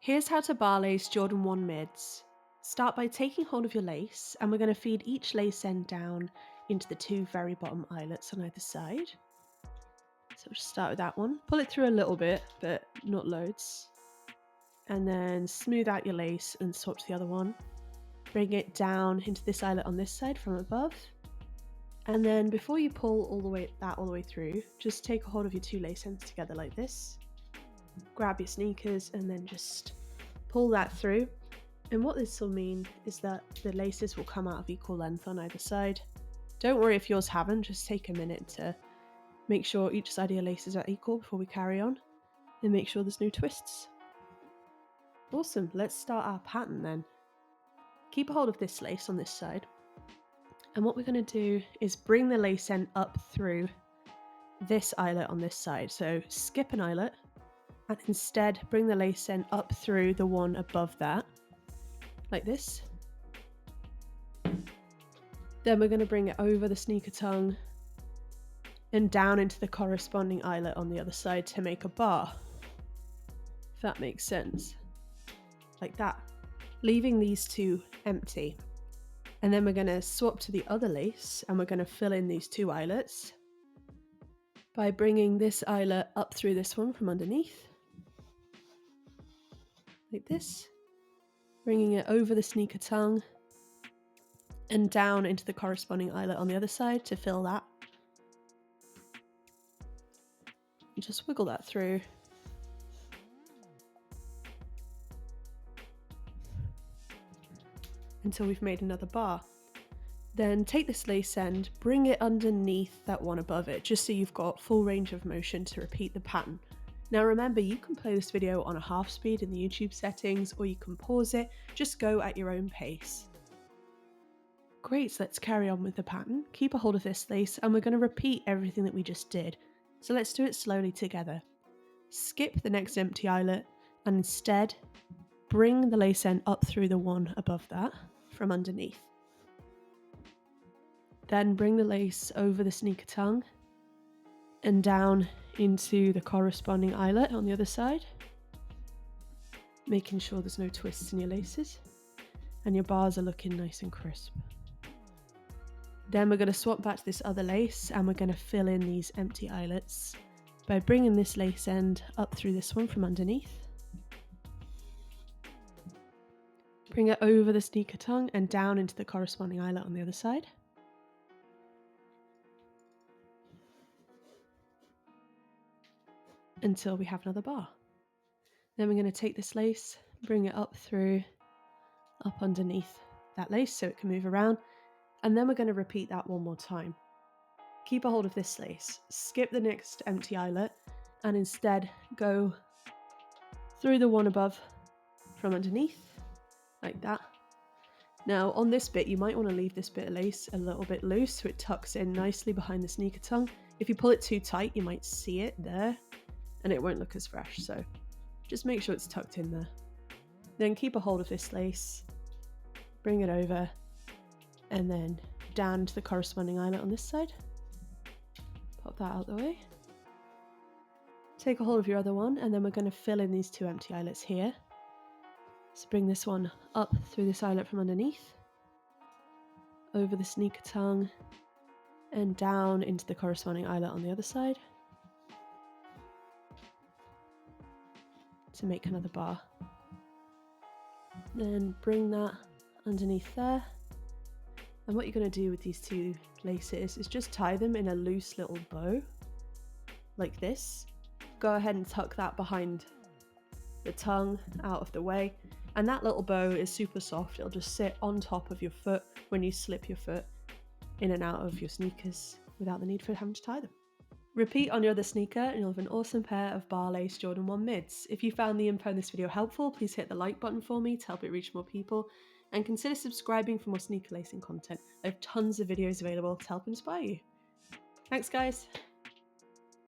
Here's how to bar lace Jordan 1 mids. Start by taking hold of your lace, and we're going to feed each lace end down into the two very bottom eyelets on either side. So we'll just start with that one. Pull it through a little bit, but not loads. And then smooth out your lace and swap to the other one. Bring it down into this eyelet on this side from above. And then before you pull all the way through, just take a hold of your two lace ends together like this. Grab your sneakers and then just pull that through. And what this will mean is that the laces will come out of equal length on either side. Don't worry if yours haven't, just take a minute to make sure each side of your laces are equal before we carry on, and make sure there's no twists. Awesome, let's start our pattern then. Keep a hold of this lace on this side, and what we're going to do is bring the lace end up through this eyelet on this side. So skip an eyelet and instead bring the lace end up through the one above that, like this. Then we're going to bring it over the sneaker tongue and down into the corresponding eyelet on the other side to make a bar, if that makes sense, like that, leaving these two empty. And then we're going to swap to the other lace and we're going to fill in these two eyelets by bringing this eyelet up through this one from underneath, like this, bringing it over the sneaker tongue and down into the corresponding eyelet on the other side to fill that. And just wiggle that through. Until we've made another bar. Then take this lace end, bring it underneath that one above it, just so you've got full range of motion to repeat the pattern. Now remember, you can play this video on a half speed in the YouTube settings, or you can pause it, just go at your own pace. Great, so let's carry on with the pattern. Keep a hold of this lace and we're going to repeat everything that we just did. So let's do it slowly together. Skip the next empty eyelet and instead bring the lace end up through the one above that from underneath. Then bring the lace over the sneaker tongue and down into the corresponding eyelet on the other side, making sure there's no twists in your laces and your bars are looking nice and crisp. Then we're going to swap back to this other lace and we're going to fill in these empty eyelets by bringing this lace end up through this one from underneath. Bring it over the sneaker tongue and down into the corresponding eyelet on the other side. Until we have another bar. Then we're going to take this lace, bring it up through, up underneath that lace so it can move around. And then we're going to repeat that one more time. Keep a hold of this lace, skip the next empty eyelet, and instead go through the one above from underneath, like that. Now on this bit, you might want to leave this bit of lace a little bit loose so it tucks in nicely behind the sneaker tongue. If you pull it too tight, you might see it there, and it won't look as fresh, so just make sure it's tucked in there. Then keep a hold of this lace, bring it over, and then down to the corresponding eyelet on this side. Pop that out the way. Take a hold of your other one, and then we're going to fill in these two empty eyelets here. So bring this one up through this eyelet from underneath, over the sneaker tongue, and down into the corresponding eyelet on the other side to make another bar. Then bring that underneath there. And what you're going to do with these two laces is just tie them in a loose little bow, like this. Go ahead and tuck that behind the tongue out of the way. And that little bow is super soft. It'll just sit on top of your foot when you slip your foot in and out of your sneakers without the need for having to tie them. Repeat on your other sneaker and you'll have an awesome pair of bar lace Jordan 1 mids. If you found the info in this video helpful, please hit the like button for me to help it reach more people. And consider subscribing for more sneaker lacing content. I have tons of videos available to help inspire you. Thanks guys!